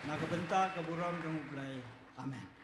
Nakabenta kaburam kang ublay. Amen.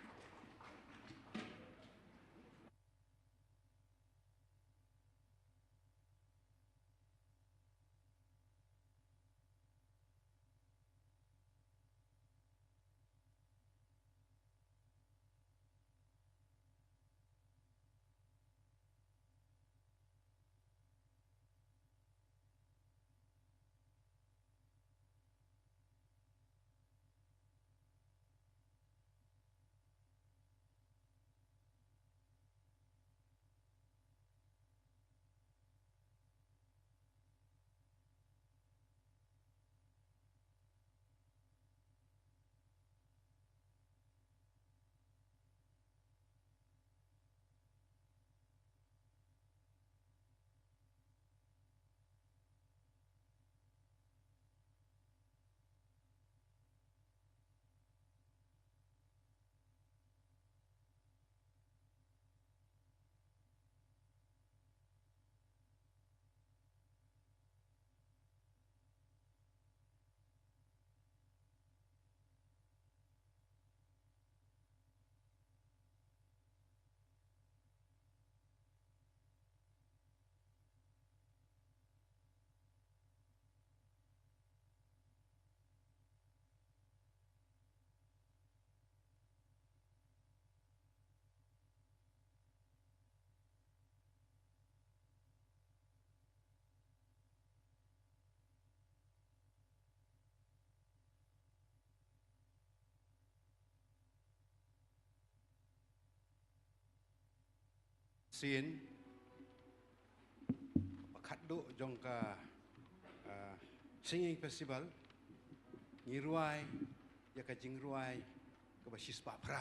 Sin pakaddo jong ka singing festival ngiruai ya ka jingruai ka basis papra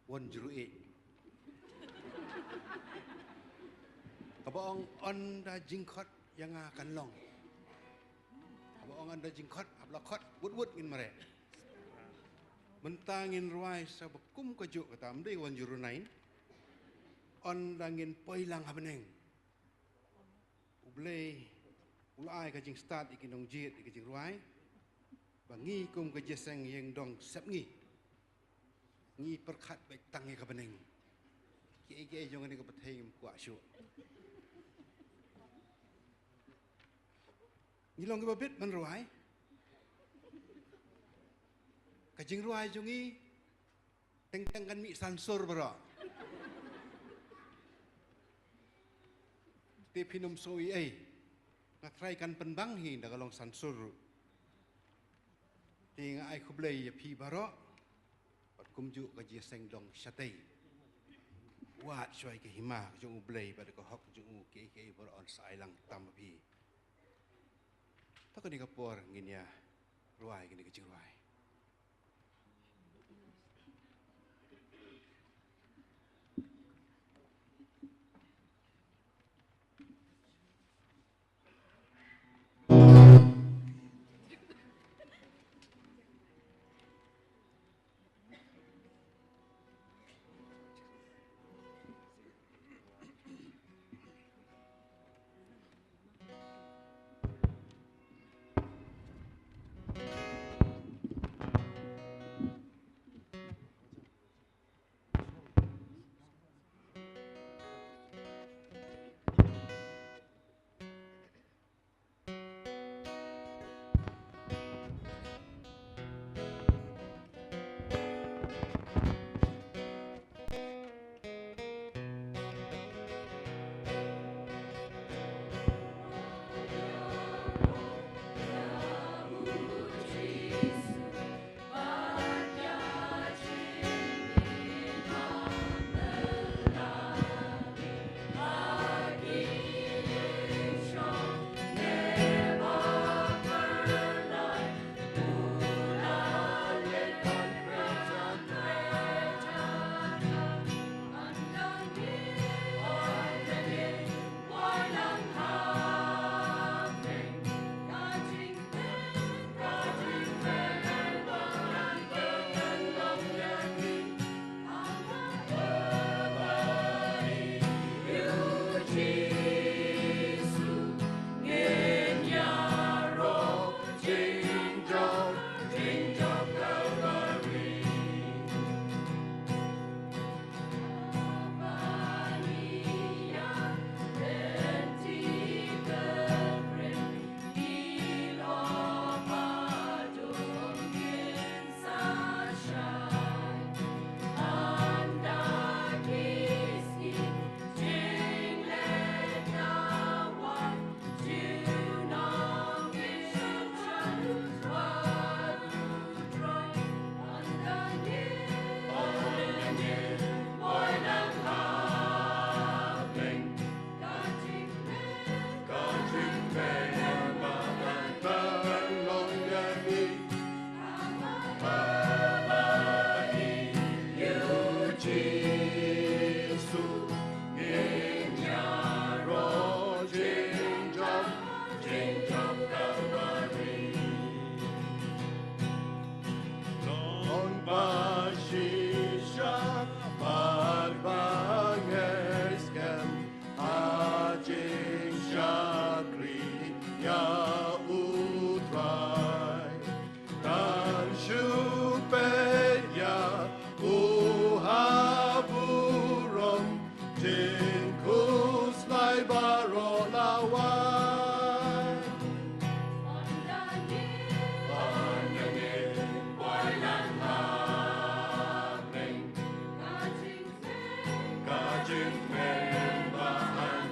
108 kabaong on da jingkot yang akan long kabaong on da jingkot ablakot wut ngin mare mentangin ruai sa bakum kajuk katam dei 109 on dangin poilang habeneng ublay ulai ka jing start ikinong jit ikijing ruai bangi kum ka jeseng yeng dong sep ngi perkhat baik tangi ka beneng ki jong ni ka pathei kwa shu ngilong ka babit man ruai ka jing ruai jongi teng kan mi sansur bro pinum soi ngatrai kan penbang hi da kalong sansur ting ai khublei ya phi baro pat kumju ka ji seng dong satei wat shoi ke hima jung ublei pada ko hok jung ke baro on sai lang tam pi ta ka ni ka por ngin ya ruai gini ke ruai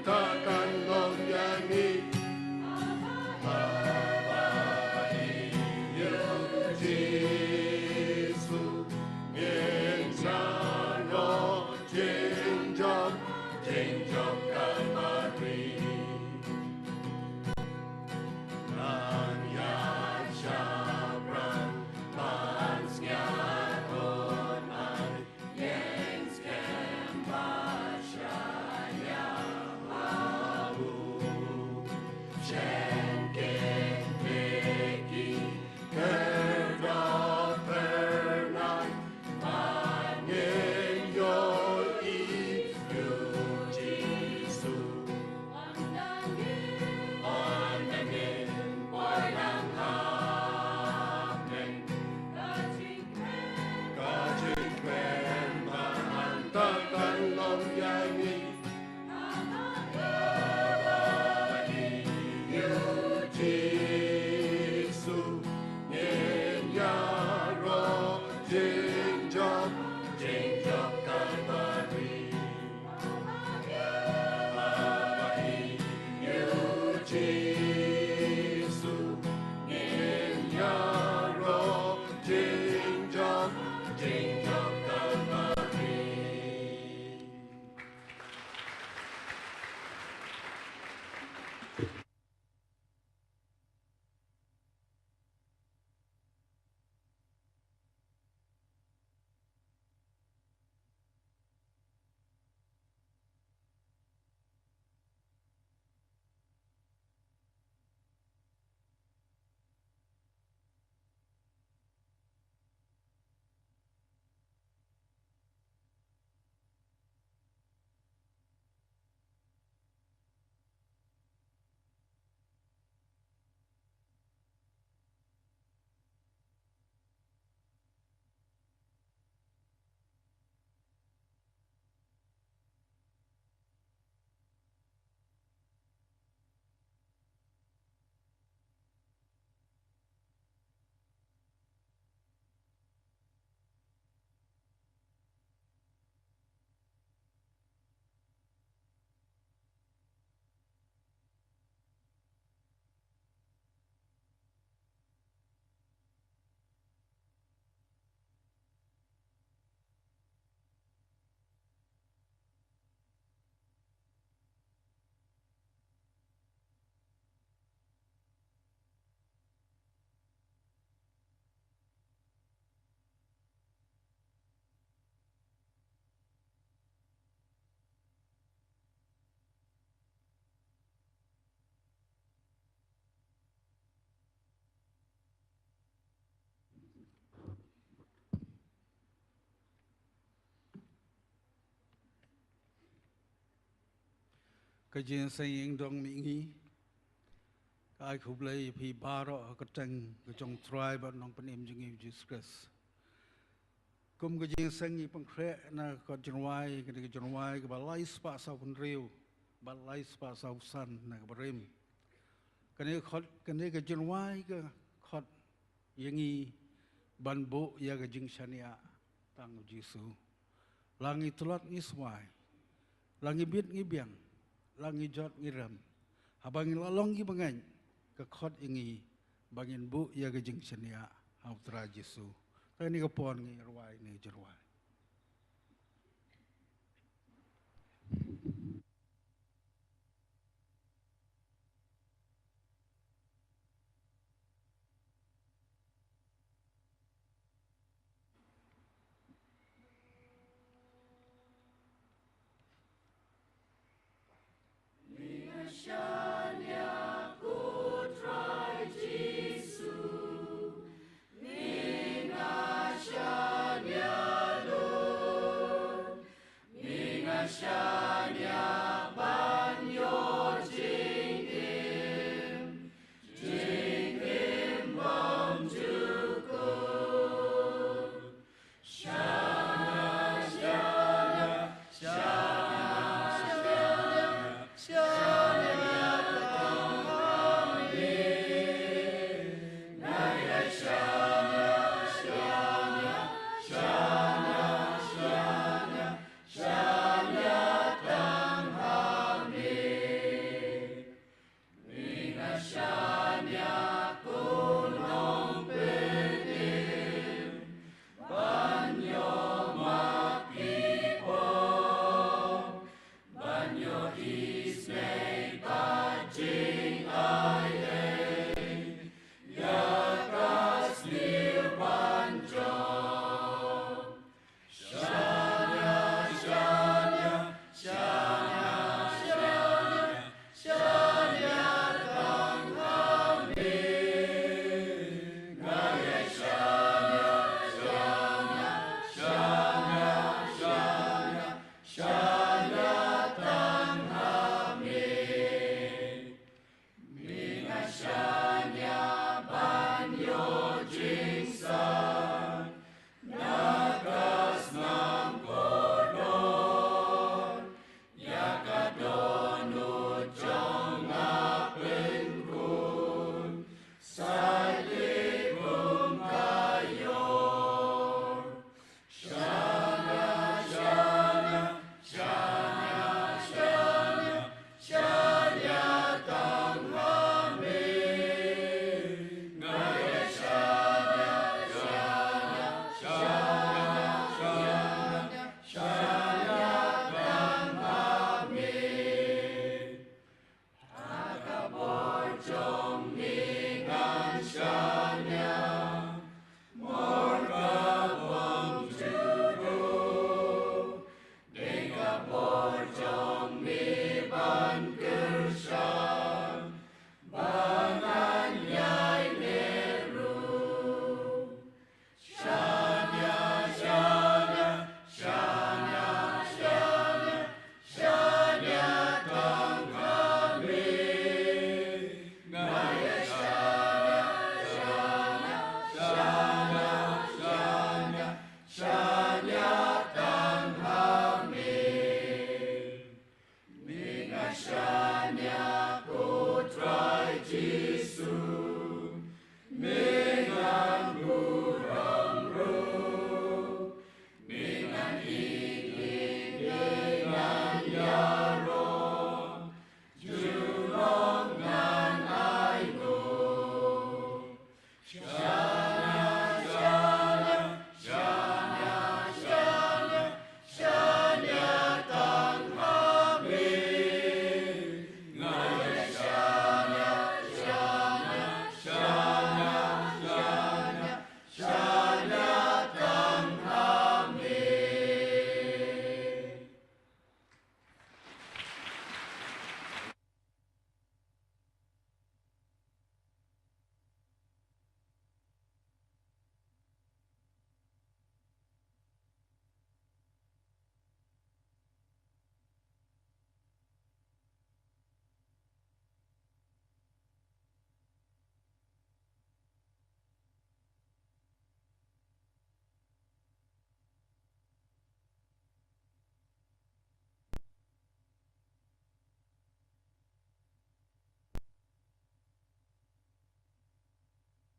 takkan lonyangi Yesu ngencana jenjang Kalvari dan yang syabran pansnya konan yang skembasya halu Schenken beki kerdapernan Mangen yol ifyu Jesu Ondangin boyang hamen Kajikren bahan takkan lonyangi Jesu nyenyaro jenjok Kalvari Abai Jesu nyenyaro jenjok Kalvari Kajian saying dong mingi kai kublai pi baro keteng kejong try ba nong penim jingi Jesus Christ kum kajian sangi pengkre na ko jonwai ke jonwai ke balai spa sa pun riu balai spa sa usan na ke berim kene khot kene ke jonwai ke khot yangi banbo ya ke jing shania tang Jesu langi tulat ngiswai langi bit ngibiang langi jot ngiram habang lalong gi bangan ke khot ingi bangin bu ya ke jing shania hautra Jesu tani ke pon ngi rwai ni jerwai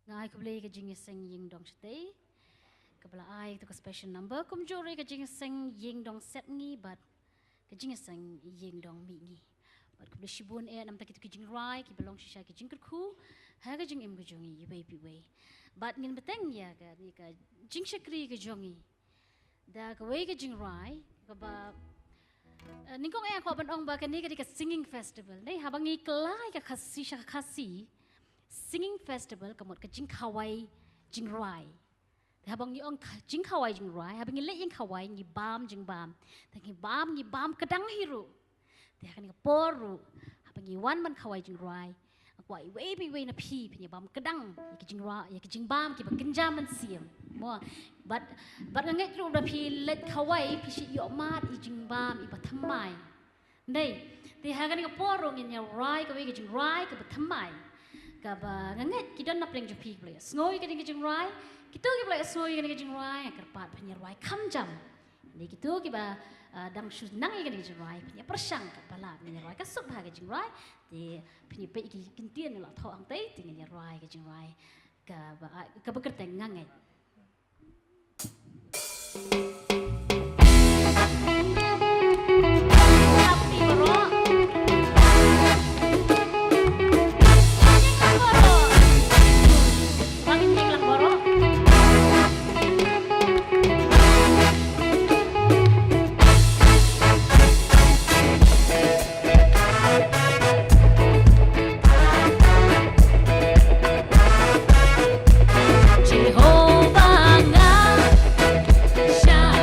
ngai ku beli ka jing seng ying dong stay ka bala ai tu ka special number kum jore ka jing seng ying dong set ngi but ka jing seng ying dong mi ngi but ku beli shibun nam ta ki tu ki jing rai ki belong shisha ki jing ku ha ka jing im ka jongi yubei pi wei but ngin beteng ya ka ni ka jing shakri ka jongi da ka wei ka jing rai ka ba ningkong ko ban ong ba ka ni ka di ka singing festival nei habangi klai ka khasi sha khasi singing festival kamot ka jing khawai jing rai habang ni ong jing khawai jing rai habang ni le jing khawai ni bam jing bam ta ni bam kadang hiru ta kan ni poru habang ni wan man khawai jing rai kwai wei bi wei na pi ni bam kadang ki jing rai ki jing bam ki ba kinjam man siam mo but ngai ru da pi let khawai pi shi yo mat I jing bam I ba thamai nei ti ha kan ni poru ni rai ka wei ki jing rai ka ba thamai ka ba nganget ki don na pleng ju pi ple snoi ka ding jing rai ki tu ki ple snoi ka ding jing rai ka pat phnya rai kham jam ni ki tu ki ba dang shu nang ka ding jing rai phnya persang ka pala ni rai ka sup ha ka jing rai ti phnya pe ki kin tien la tho ang tai ti ni rai ka jing rai ka ba kerteng nganget Tapi bro Jehovah nga siya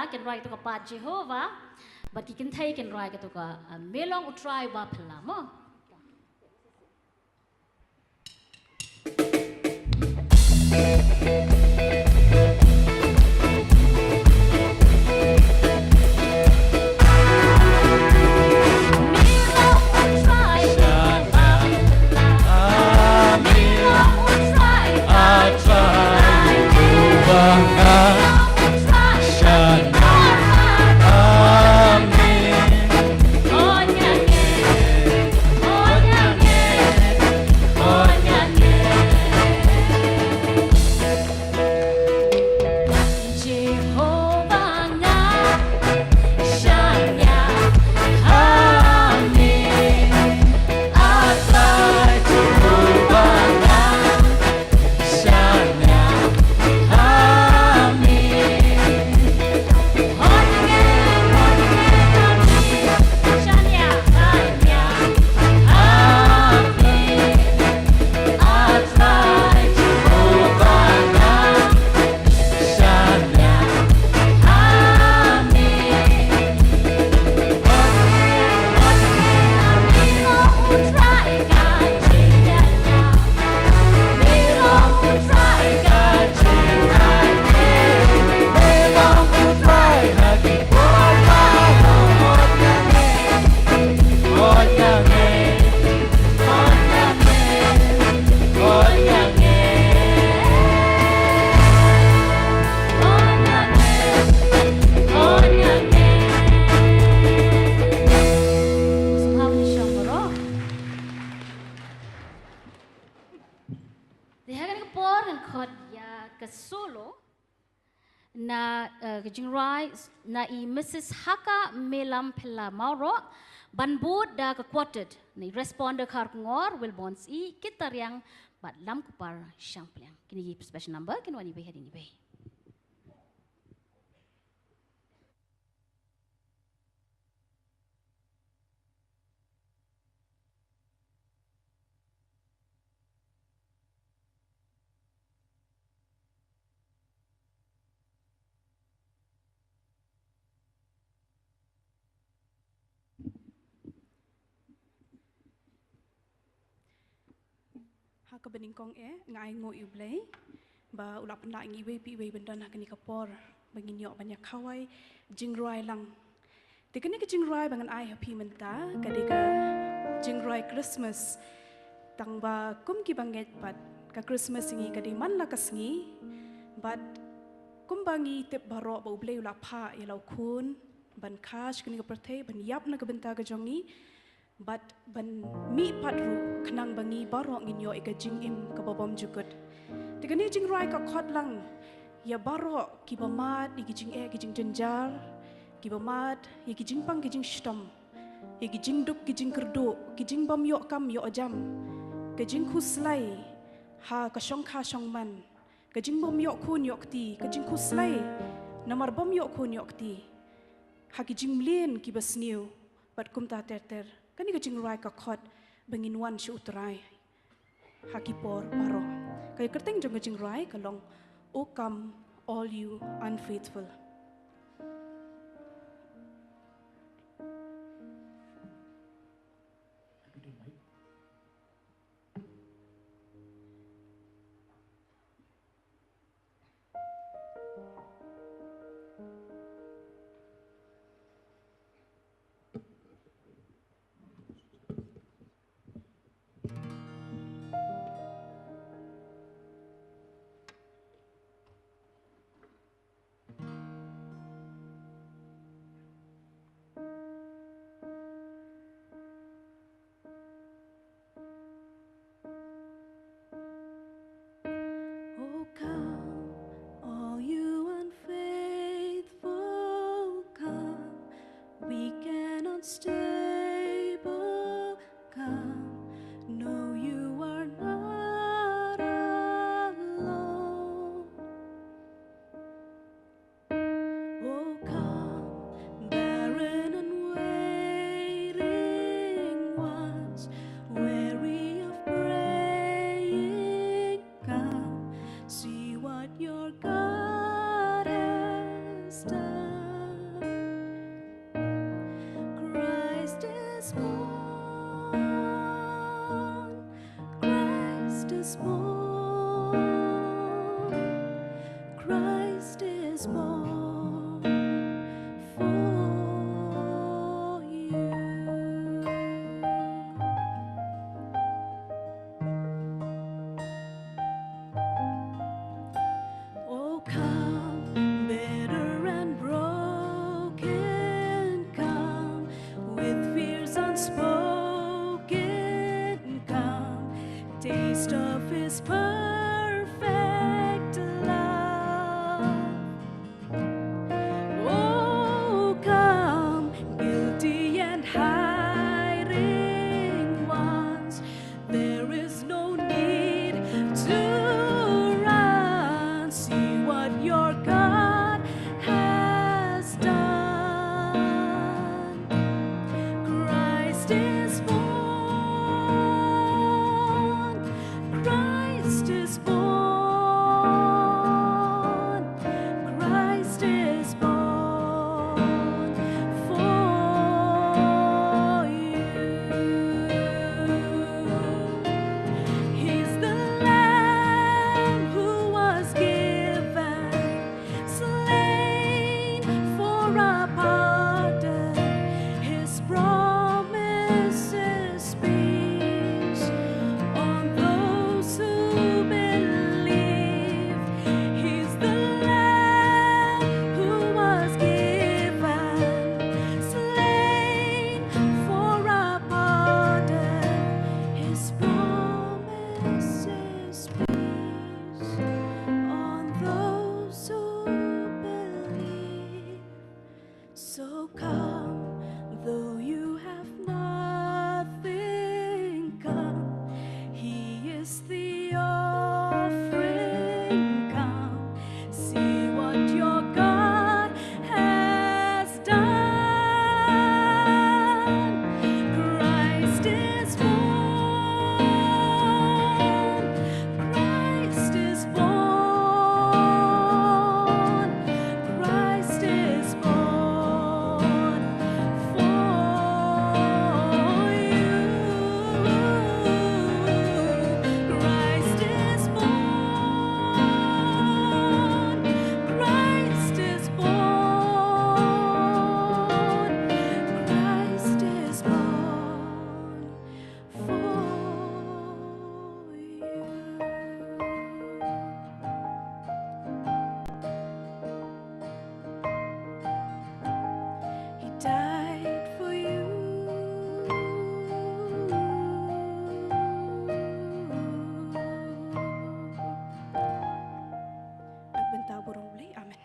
Shania can write to ka pa Jehovah, but you can take and write to ka melong utrai ba pelamo. Na kejingrai na I Mrs. Haka melam pela mauro banbud da quoted ni responder kar ngor will bonds I kita yang bat lam kupar syang peliang kini special number kini wani be hadini be. Haka beningkong ngai ngo iblay ba ulap na ngi we pi we bendan hakani kapor bangin yo banyak kawai jingrai lang tikani ke jingrai bangan ai happy menta kadika jingrai Christmas tang ba kum ki banget pat ka Christmas ngi kadi man la kasngi but kum bangi tep baro ba ublay ulap ha yalau kun ban kash kani ka perthe ban yap na ka benta ka jongi but ban mi patru kenang bangi barok nginyo ika jing im kababom jukut tikani jing rai ka khot lang ya barok ki bamat iki jing ki jing jenjar ki bamat iki jing pang ki jing shtom iki jing dup ki jing kerdu ki jing bam yo kam yo jam ki jing khuslai ha ka shong kha shong man ki jing bom yo khun yo kti ki jing khuslai namar bom yo khun yo kti ha ki jing mlien ki basniu bat kum ta ter kani ka jing rai ka khot bangin wan shi utrai hakipor baro kay kerteng jong jing rai kalong o come all you unfaithful. is born. Christ is born for you. Oh, come, bitter and broken, come with fears unspoken, come, taste of His perfect love. Oh, come, guilty and hiding ones, there is no need to run. See what your God has done. Christ is born. Christ is born. Christ is born for you. He's the Lamb who was given, slain for our pardon. His promises peace on those who believe. He's the Lamb who was given, slain for our pardon. His promises peace on those who believe. So come, though you have nothing, come. He is the offering. Come, see what your God has done. Christ is born. Christ is born. Christ is born for you. Christ is born. Christ is born. Christ is born for you. He died for you. Nagbenta burong uli. Amen.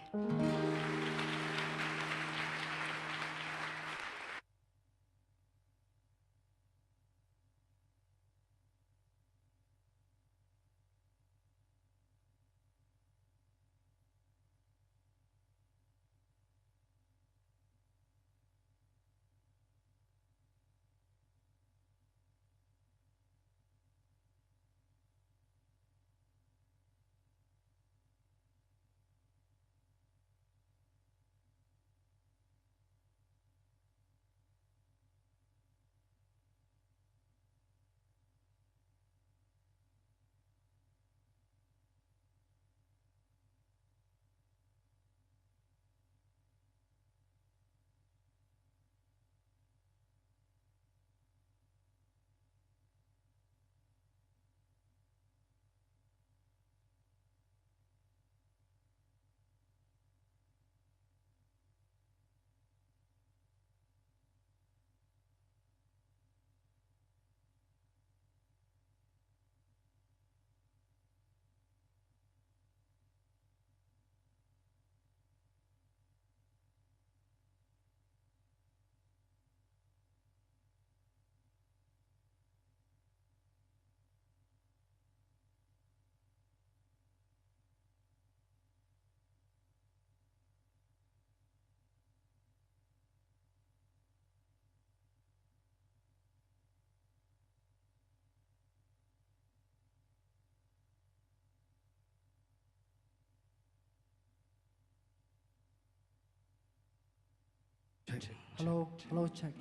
Hello, check.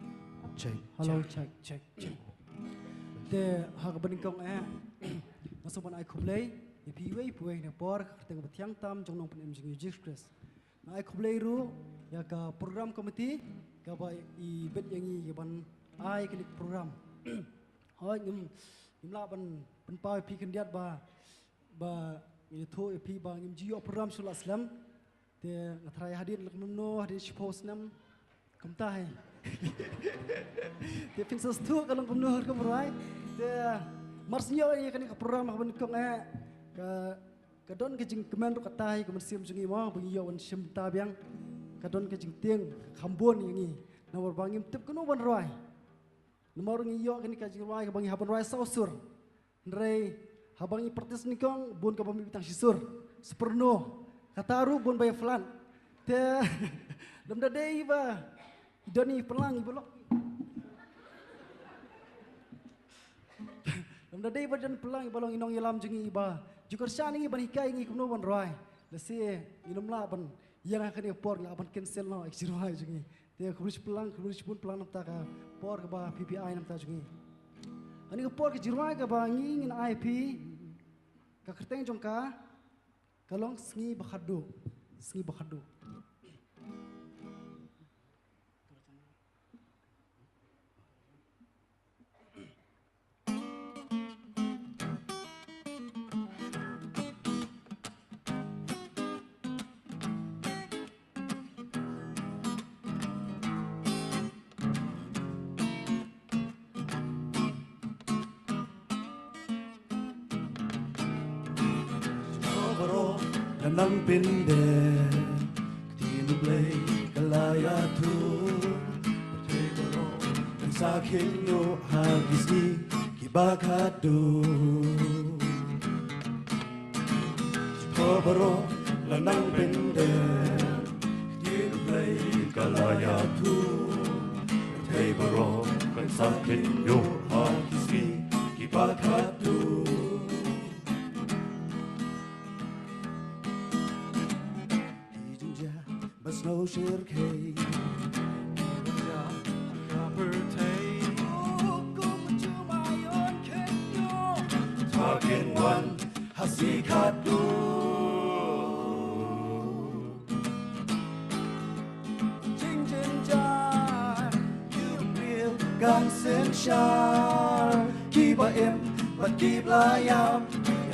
Check. Hello, check. The hagabani kong Masukan ai kublai, ipi wei puai na por tengah betiang tam jong nong penem jing Jesus Christ. Na ai kublai ru ya ka program komiti ka ba I bet yang I ban ai kini program. Hoi ngim la ban pa pi kendiat ba itu ipi ba ngim jio program sul aslam te ngatrai hadir lek no hadir suppose nam kumta hai. Te pinsos tu kalau kumno ko berai te marsnyo ini kan program ban kong ka don ke jing kemen ro katai ke mersim jungi mo bungi yo wan sim ta biang ka don ke jing tieng khambon yangi nawar bangim tip kuno ban roi nomor ngi yo kan ka jing roi ka bangi haban roi sausur ndrei habangi pertis nikong bun ka bami bitang sisur seperno kataru bun bay flan te dam da dei ba doni pelang ibolok dam da dei ba jan pelang ibolong inong ilam jungi iba jukar sani ban hikai ngi kumno ban roi lesi ilum la ban yang akan por la ban cancel no exiroi jungi te khurus pun pelang namta ka por ka ba PPI namta jungi ani ka por ka jirwai ka ba ngi ngin IP ka kerteng jong ka kalong sngi bakhadu Nang pinde tinu play kalaya tu Pertegoro dan saking yo hagisi kibakadu Poboro lanang pinde tinu play kalaya tu Pertegoro dan saking yo hagisi kibakadu Snow shirkei Kibanja kapertei Oh, kumachu mayon kenyo Talking one hasikadu Jing jing jar You feel guns and shar Kiba im but keep layam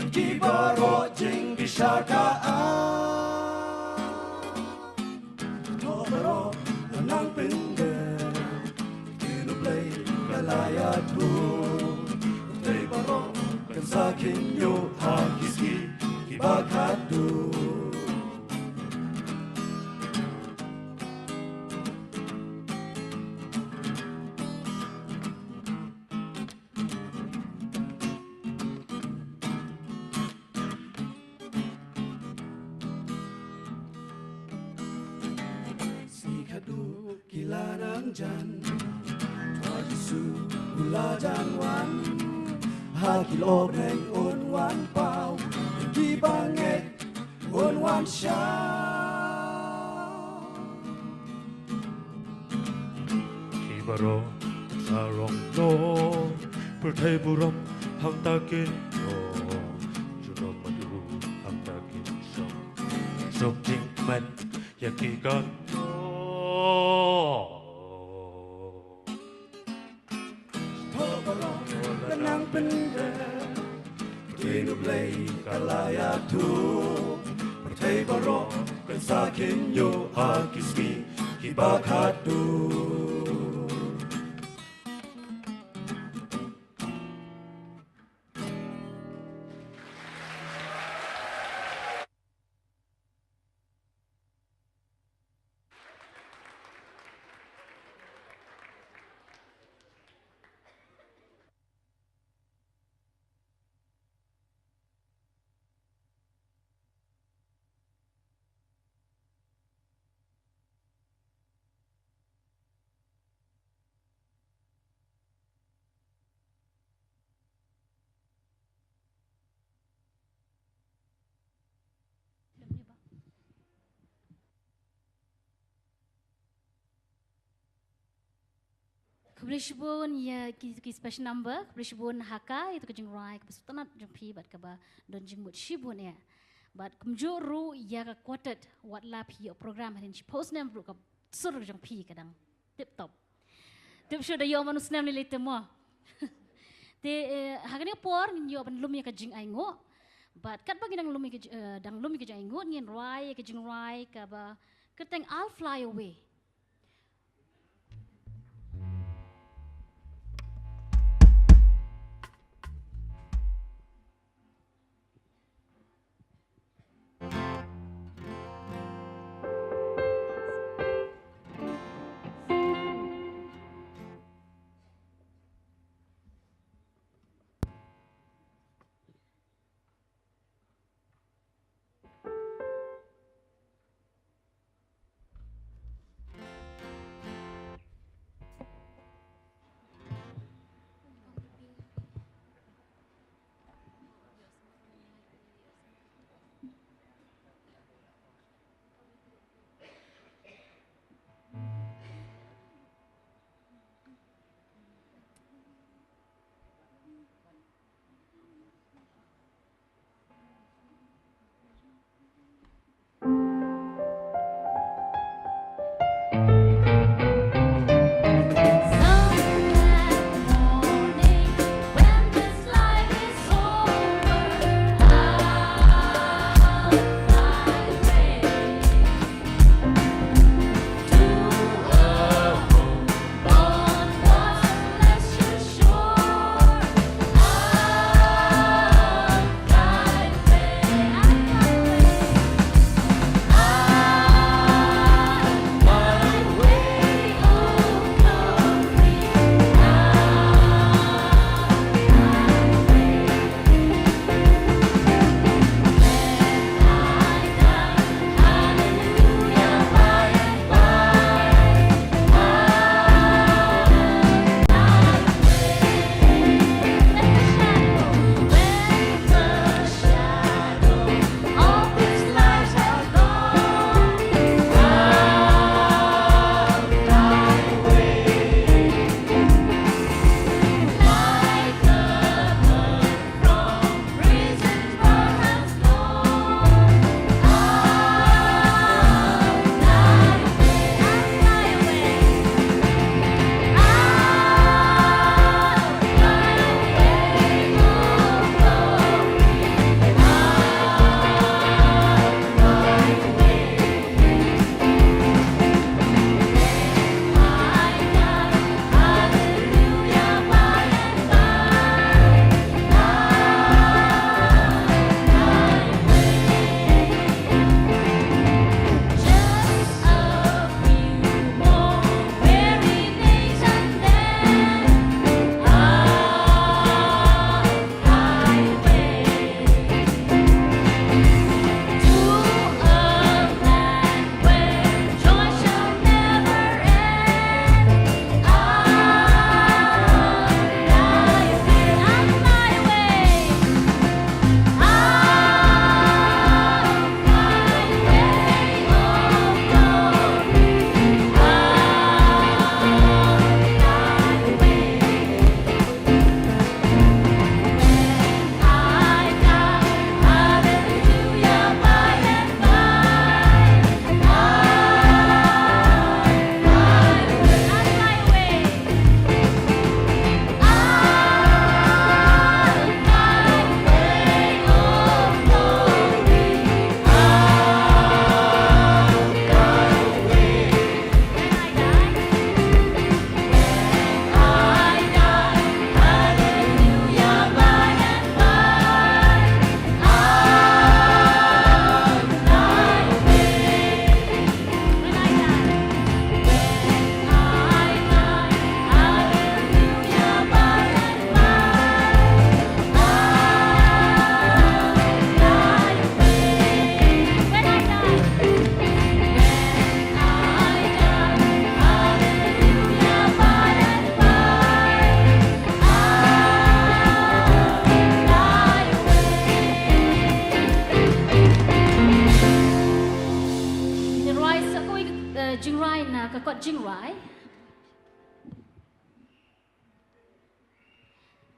Kiba ro jing bisharkaan Nang pinde tinu play kalaya tu Tei baro kan saking yo hakiski kibakadu Jan Tuajisu Ula Janwan Hakilo Neng On Wan Pau Kibangek On Wan Sha Kibaro Sarong No Perteburam Hang Takin No Juno Madu Hang Takin Song Song Jing Man Yakikan Nang pinde tinu play kalaya tu Pertei baro kan sakin yo hakiski kibakadu Kebersibun ya ki special number kebersibun haka itu kejeng rai kebesutanat jeng pi bat kaba don jeng mut shibun ya. Bat kemjuru ya ka quoted what lap hi program harin post nem bro ka sur jeng pi kadang tip top. Tip show da yo manus nem ni lete mo. Te hakani por yo ban lumi ka jeng ai ngo. Bat kat bagi dang lumi ka jeng ai ngo ngin rai ka jeng rai ka ba keteng I'll fly away.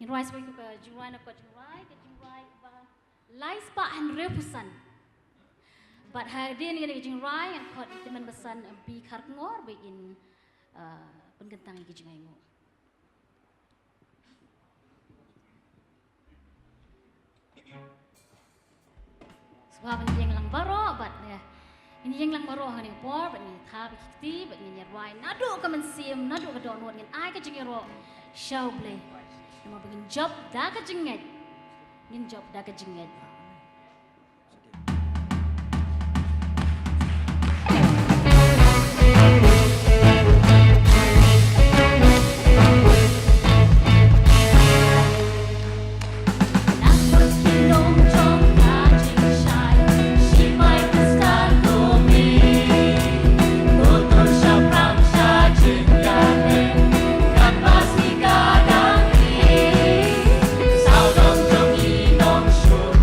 jing roi sebagai ke jing roi nak jing roi ba lai spa and repusan but hadir ni jing roi and kot teman besan bi khar ngor be in penggentang ki jing aingo sebab yang lang baro but ya ini yang lang baro hani por but ni tha bi kiti but ni roi nadu ka man sim nadu ka don ngin ai ka jing ro show play nama begin job dah ka jinget ngin job dah ka jinget Sao đông trong y nong suốt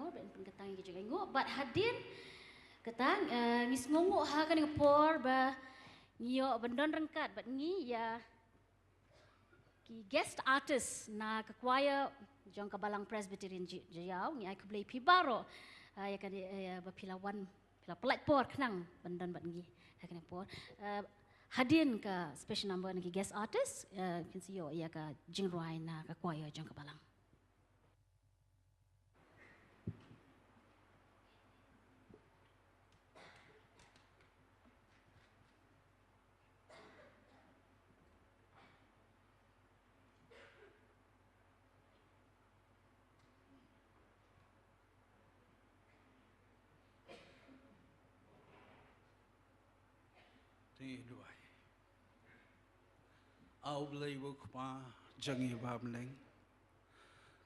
por ben pun ketang ke juga ngok but hadin ketang ngis ngongok ha kan ngepor ba ngio bendon rengkat but ngi ya ki guest artist na ke choir jong Kabalang Presbyterian Jayau ngi ai ke blai pi baro ya kan ba pilawan pila pelat por kenang bendon bat ngi ha kan por hadin ka special number ngi guest artist kan sio ya ka jingruai na ke choir jong Kabalang. Thì đuổi ao lấy vô qua chẳng hiểu bám lên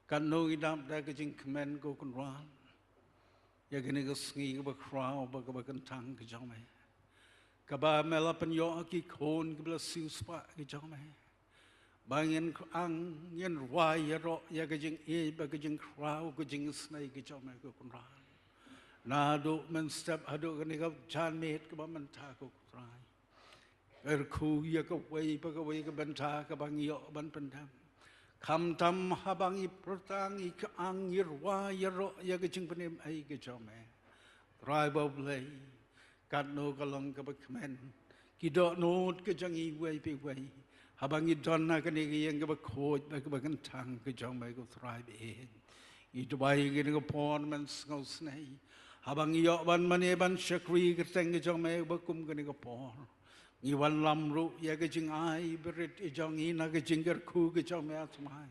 căn nôi đam đã cái chính comment của con ran ya cái này cái nghĩ cái bậc rau bậc thang cái trong này cái bà mẹ là bên yo cái khôn cái là siêu spa cái trong này bà nhân ăn nhân hoài ya ro ya cái chính cái chính rau cái chính snake cái trong này của con ran na do men step ado cái này cái chan mệt cái bà mình tha của con ran khu ya ka wei pa ka wei ka banta ka bangi ban pandam kham tam habangi protang I ka ang yirwa yaro ya ka ching panem ai ka chome tribal play kat no ka long ka bakmen ki do no ka changi wei pe wei habangi donna ka ni yang ka ba khoj ba ka ban thang ka chome ko tribe I dubai ka ni ka pon man ngau snai habangi yo ban mane ban shakri ka teng ka chome ba kum ka ni ka pon Ngi wan lam ru ya cái chừng ai berit ijong I na cái chừng cái khu cái chong me atmai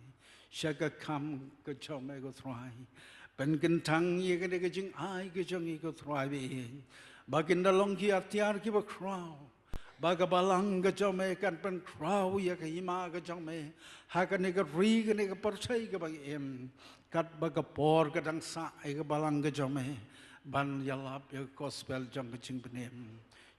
shaka kam cái chong me go thrai pen kin thang ya cái chừng ai cái chong I go thrai be bakin da long ki atiar ki ba crow baga balang cái chong me kan pen crow ya cái ima cái chong me ha cái này cái ri cái này cái perchai cái bang em kat baga por cái dang sa cái balang cái chong me ban yalap ya gospel jong cái ching penem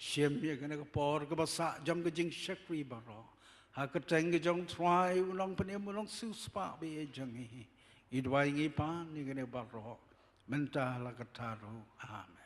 Siem ya kena ke por ke basa jam ke jing shakri baro. Ha ke teng ke jong try ulang penem ulang suspa be jang I. Idwai ngi pan ni kena baro. Mentah la ketaro. Amen.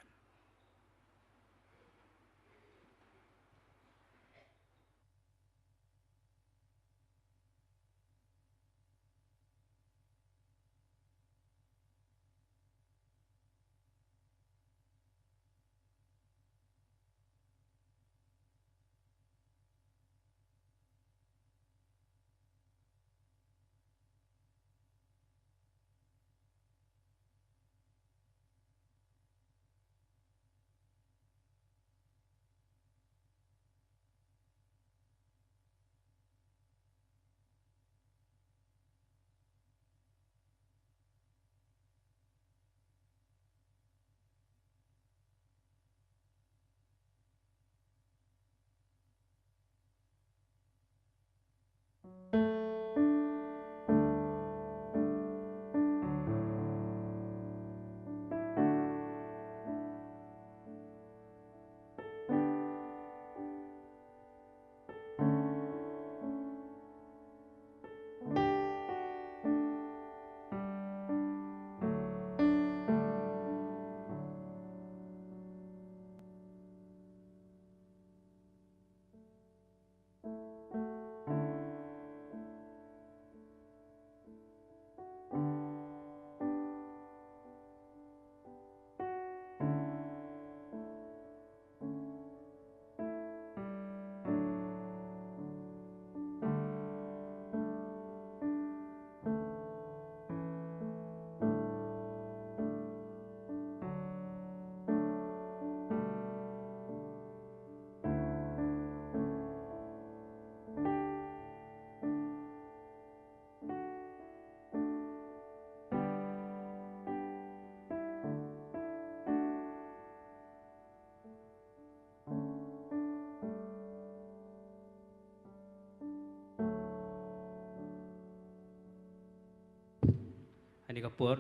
Ani kapur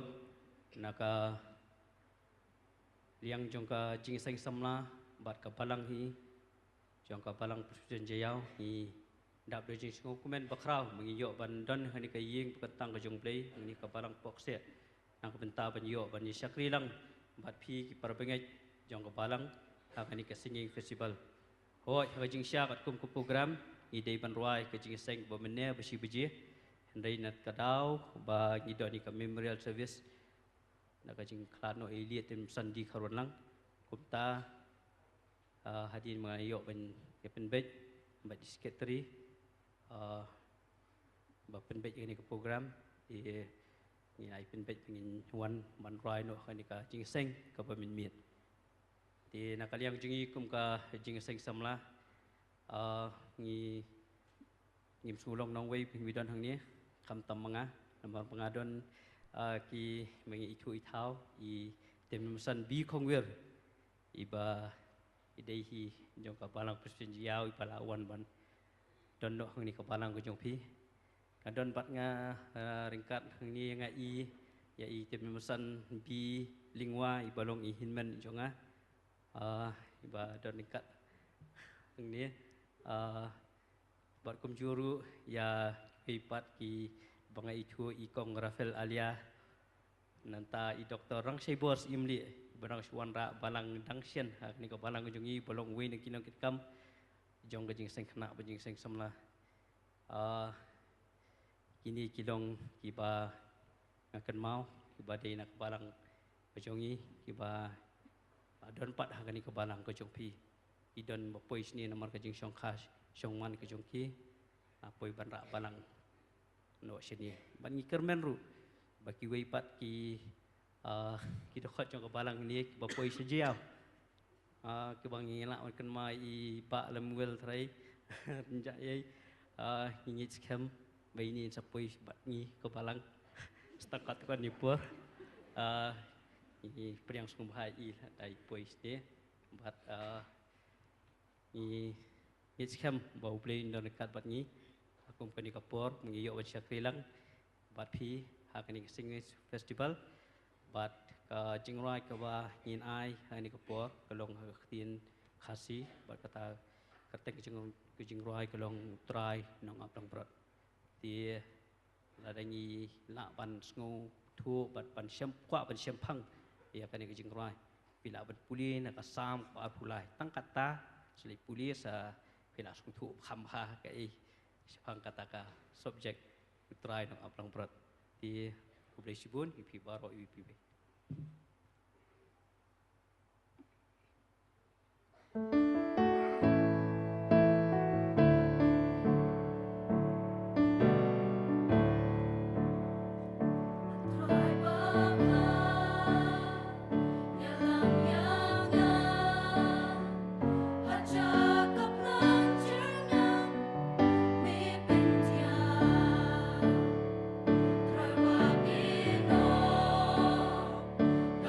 naka liang jongka jing seng samla bat kapalang hi jongka palang presiden jayau hi dap do jing sing kumen bakrau mengiyo bandon hani ka ying petang ka jong play ni kapalang pokse nang benta banyo ban syakri lang bat phi ki parbengai jong kapalang hakani ka singing festival hoi hajing sya kat kum program idei ban ruai ka jing seng ba menne ba si beji hendai nat kadau ba ngidoni ka memorial service na ka jing klano eliat tim sandi kharon lang kumta hadin mga iyo ban yapen bet ba secretary ba pen bet ini ke program ni ai pen bet ngin wan man rai no kani ka jing seng ka ba min miet ti nakaliang jingi kum ka jing seng samla ngi ngim sulong nong wei ping widon hang ni kam tam manga nambar pengadon ki mengi iku ithau I tem san bi khongwer iba idei hi jong ka balang presiden jiau palawan ban don no hang ni ka balang ko jong pi kadon bat nga ringkat hang ni nga I ya I tem san bi lingwa ibalong I hinmen jonga iba don ringkat hang ni bat kum juru ya ipat ki bangai itu ikong Rafael Alia nanta I doktor rang sebos imli barang suan ra balang dangsian hak ni ko balang jungi bolong we ni kinong kitkam jong gajing seng khna bajing seng samla kini kilong kiba ngakan mau kiba dei nak balang bajongi kiba don pat hak ni ko balang ko jong pi idon bopois ni nomor gajing song khas song man ke jong ki apoi ban ra balang no sini ban ngi kermen ru baki wei pat ki kita khot jong balang ni bapoi sejiau ke bang ngila kan mai I pa lemwel trai ja ye ngi scam bai ni sapoi bat ngi ke balang setakat kan ni pur ini priang sum hai I dai pois ni bat ngi scam bau play no dekat bat ngi akum kani kapor mengiyo baca kelang bat phi hakani sing festival bat ka jingrai ka ba ngin ai hani kapor kalong tin khasi bat kata katek jingrai kalong trai nong aplang prat ti ladangi la ban sngu thu bat ban syam kwa ban syam phang ya kani jingrai bila ban puli na ka sam pa pulai tang kata seli puli sa bila sngu thu kham ha ka Sepang kataka subjek utrai nong aplang berat di kublai sibun ipi baro ipi be. Hãy subscribe cho kênh Ghiền Mì Gõ để không bỏ lỡ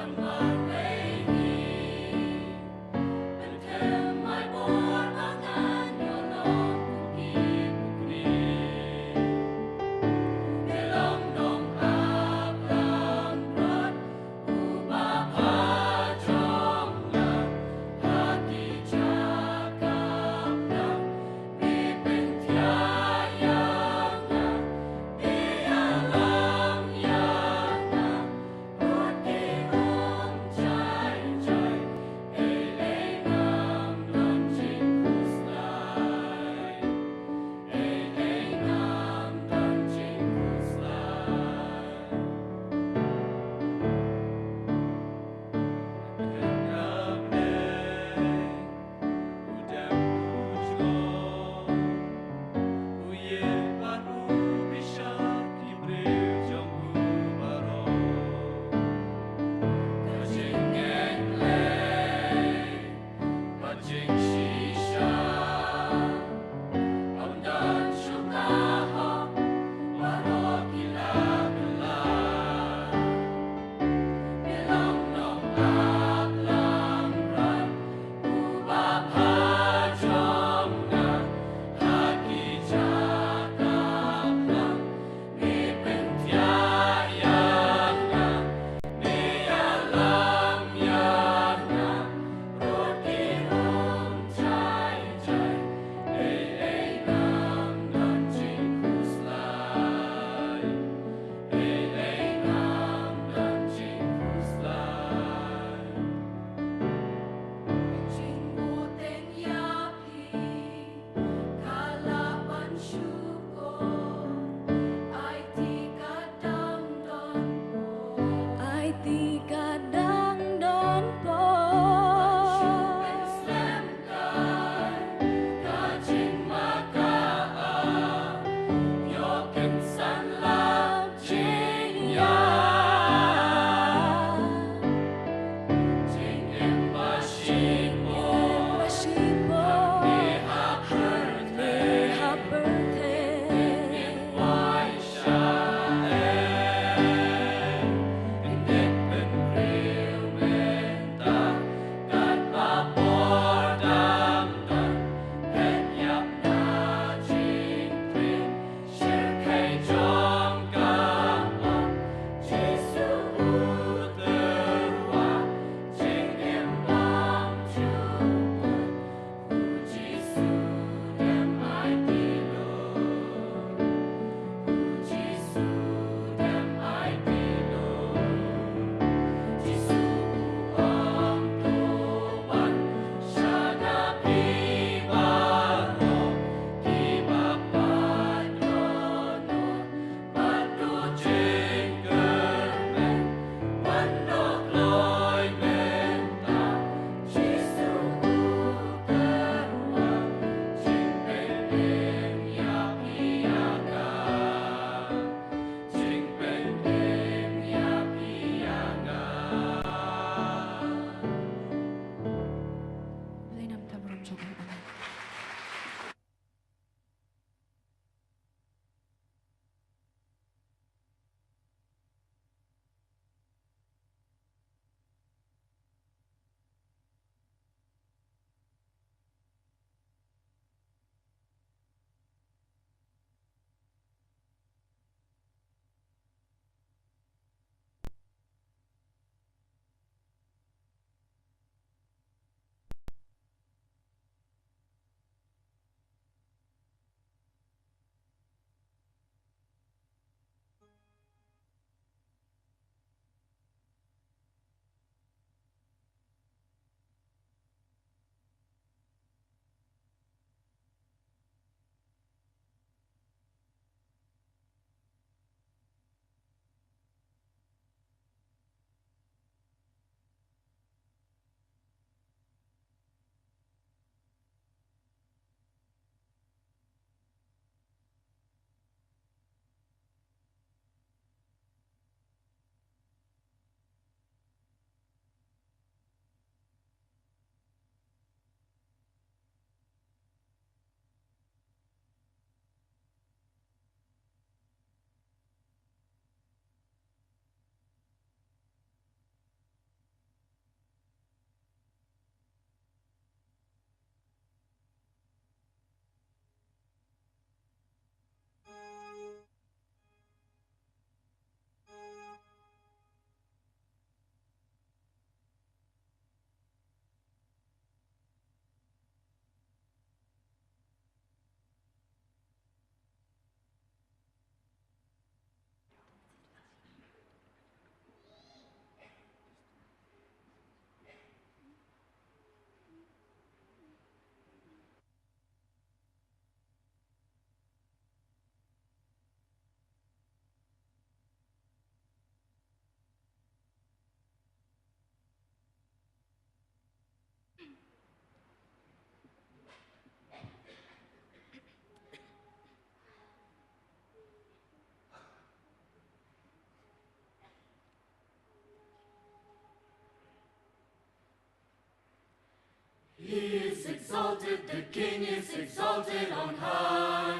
is exalted, the King is exalted on high.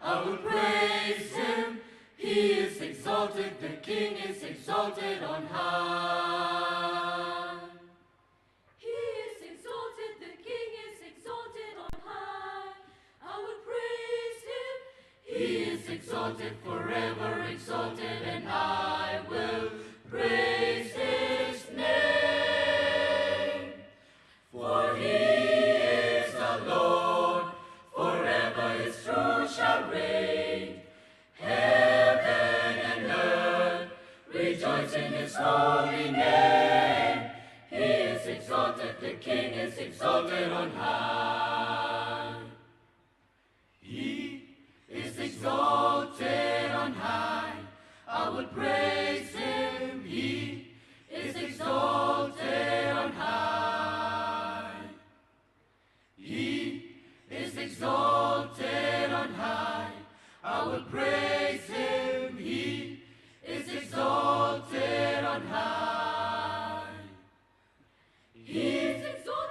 I will praise him. He is exalted, the King is exalted on high. He is exalted, the King is exalted on high. I will praise him. He is exalted, forever exalted, and I will praise his name. For he is the Lord, forever his truth shall reign. Heaven and earth rejoice in his holy name. He is exalted, the King is exalted on high. He is exalted on high. I will praise him. He is exalted on high. He is exalted on high. I will praise him. He is exalted on high. He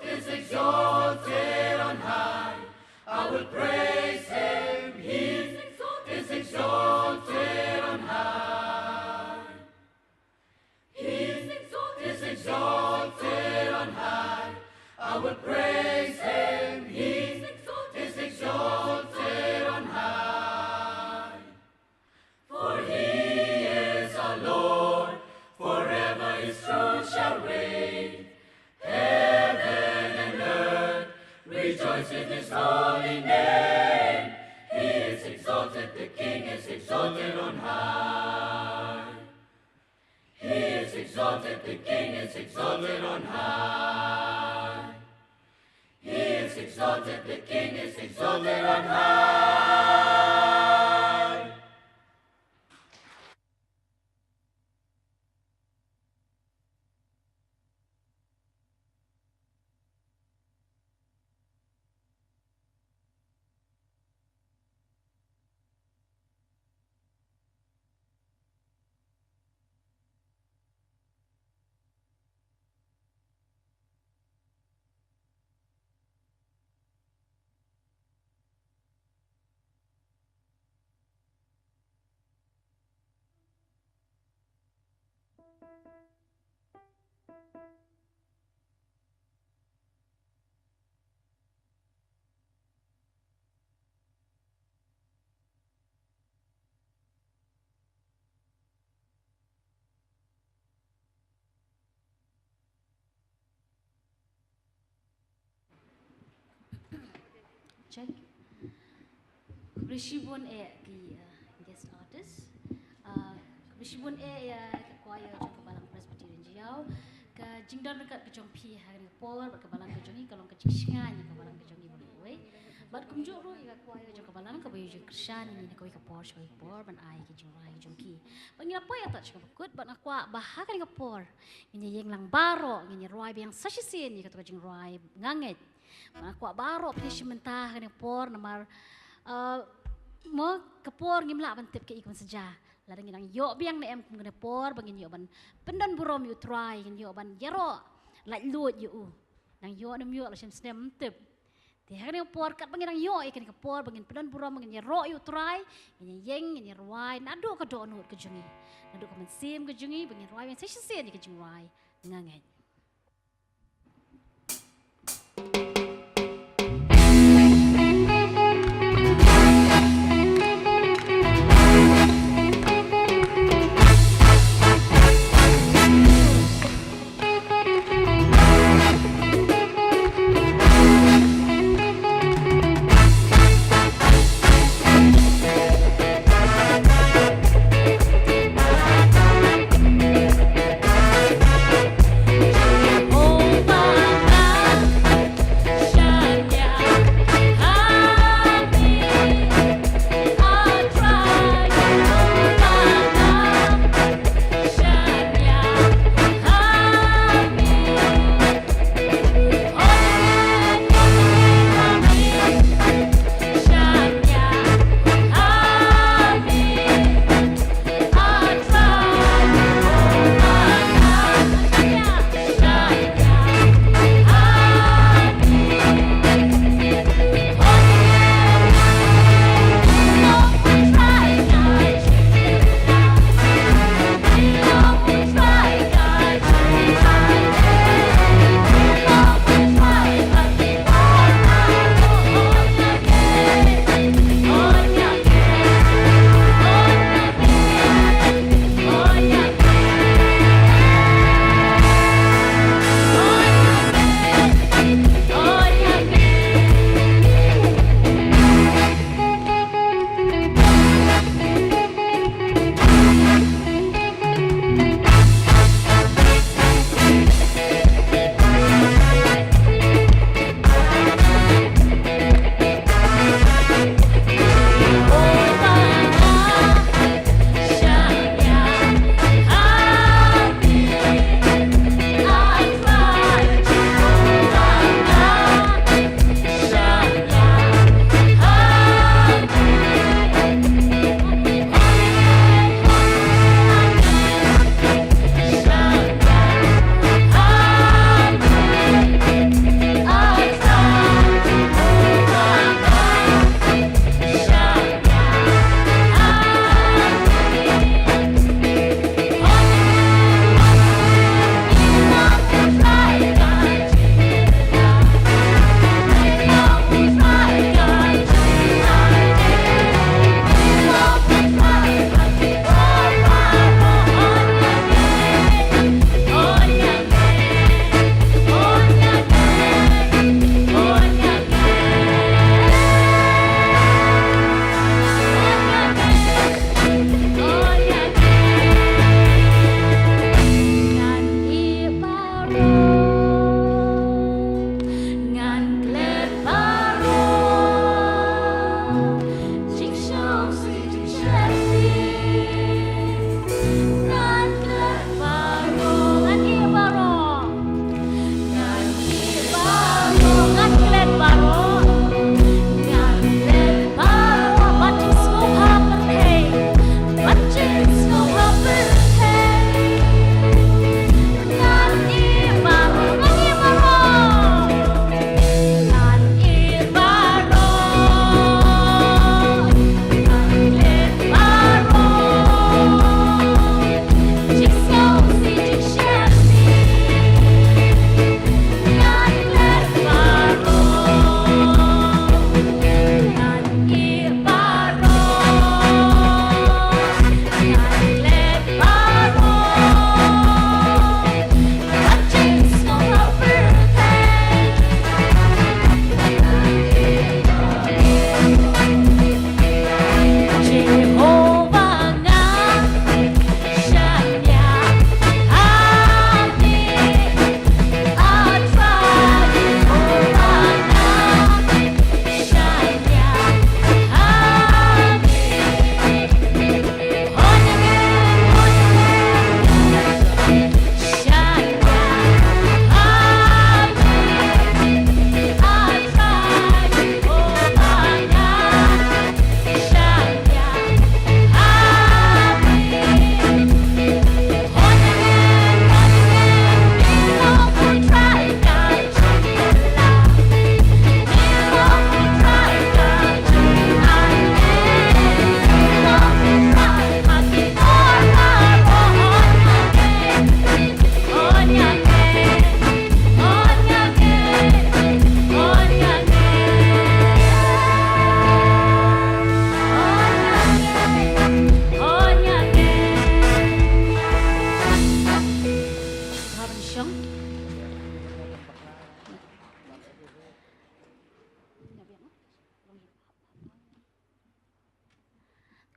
is exalted on high. I will praise him. He is exalted on high. He is exalted on high. I will praise him. He is exalted on high. For he is our Lord, forever his truth shall reign. Heaven and earth rejoice in his holy name. He is exalted, the King is exalted on high. He is exalted, the King is exalted on high. He is exalted, the King is exalted on high. Check. Bersyukur ki guest artist. Bersyukur ke choir jong kebalang Presbyterian Jiau. Ke jingdon dekat ke jong pi hari Paul kebalang ke jongi kalong ke cisngan kebalang ke jongi boleh. Bat kumjuk ro ke choir jong kebalang ke bayu Krishan ni ko ke Paul shoi Paul ban ai ke jong rai jong ki. Bangin apa ya tak cakap kut ban aku bahakan ke Paul. Ini yang lang baro, ini roi yang sasisin ni kata jong roi nganget. Aku baru pernah mentah dengan por namar mo kepor ngimla bantip ke ikon saja. Ladang yang yok biang na em kena por bangin yok ban pendan burom you try ngin yok ban yero like lut you. Nang yok nam yok la sem snem tip. Ti ha dengan por kat bangin nang yok ikan ke por bangin pendan burom bangin yero you try ngin yeng ngin ruai nadu ka donut ke jungi. Nadu ka mensim ke jungi bangin ruai yang sesen ke jungi ruai nganget.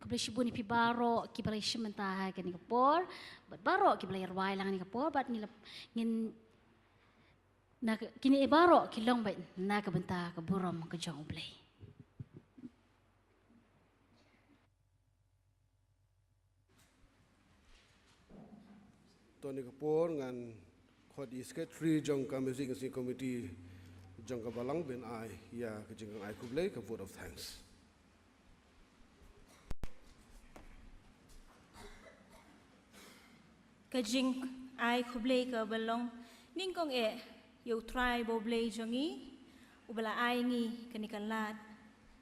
Kebelah shibun ipi baro kibalai shimantah ke ni kapor, but baro kibalai rwai lang ni kapor, but ngin na kini baro kilong bait na kabenta ke buram ke jong ublay. Tony Kapor ngan khot secretary jong ka music and committee jong ka balang ben ai ya ke jing ai kublai ka vote of thanks. Kajing ai kublai ka balong ning kong yo try bo blai jongi ubala ai ngi kanikan lat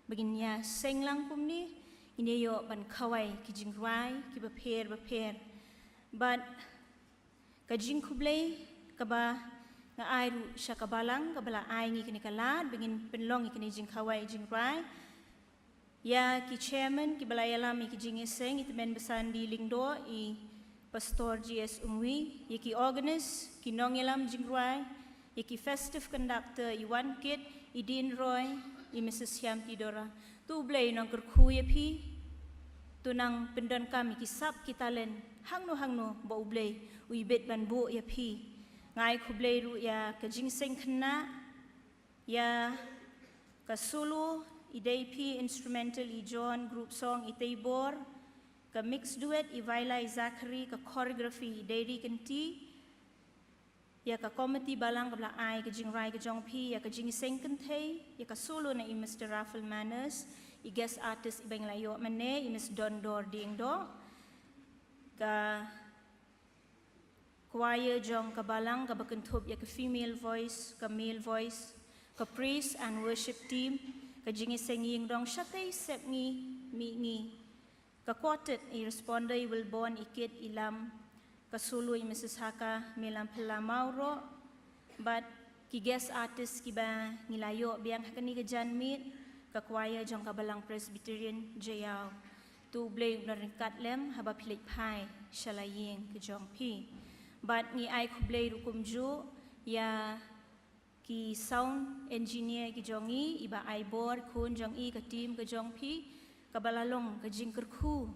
bagin ya seng lang pum ni ini yo ban kawai kijing rai ki ba pher but kajing kublai kaba nga ai ru sya kabalang kabala ai ngi kanikan lat bagin penlong ikini jing kawai jing rai ya ki chairman ki balai alam ki jing seng itmen besan di lingdo I Pastor GS Umwi, yaki organist, ki nongelam jingruai, yaki festive conductor, Iwan Kit, Idin Roy, I Mrs. Syam Tidora. Tu blay nang kerku yapi, tu nang pendan kami ki sap ki talen, hangno ba ublay, uibet ban bu yapi. Ngai ku blay ru ya ka jingseng kena, ya ka solo, idaypi instrumental I John group song Itaybor, ka mix duet Ivaila Zachary ka choreography Dairy Kenti ya ka comedy balang ka ai ka jingrai ka jongpi ya ka jing sengkentay ya ka solo na I Mr. Raffle Manners I guest artist ibang layo mane I Miss Dondor Dingdo ka choir jong ka balang ka bakentub ya ka female voice ka male voice ka praise and worship team ka jing senging dong syatay sep ngi ka quartet I responder I Wilbon Ikit Ilam kasulu I Mrs. Haka Melam Pela Mauro but ki guest artist ki ba nilayo biang hakani ka janmit ka choir jong kabalang Presbyterian Jayao tu blay na ringkat lem haba pilit pai shalaying ka jong pi but ni ai ku blay rukumju ya ki sound engineer ki jongi iba ai bor kun jong I ka team ka jong pi kabalalong ka jingkerku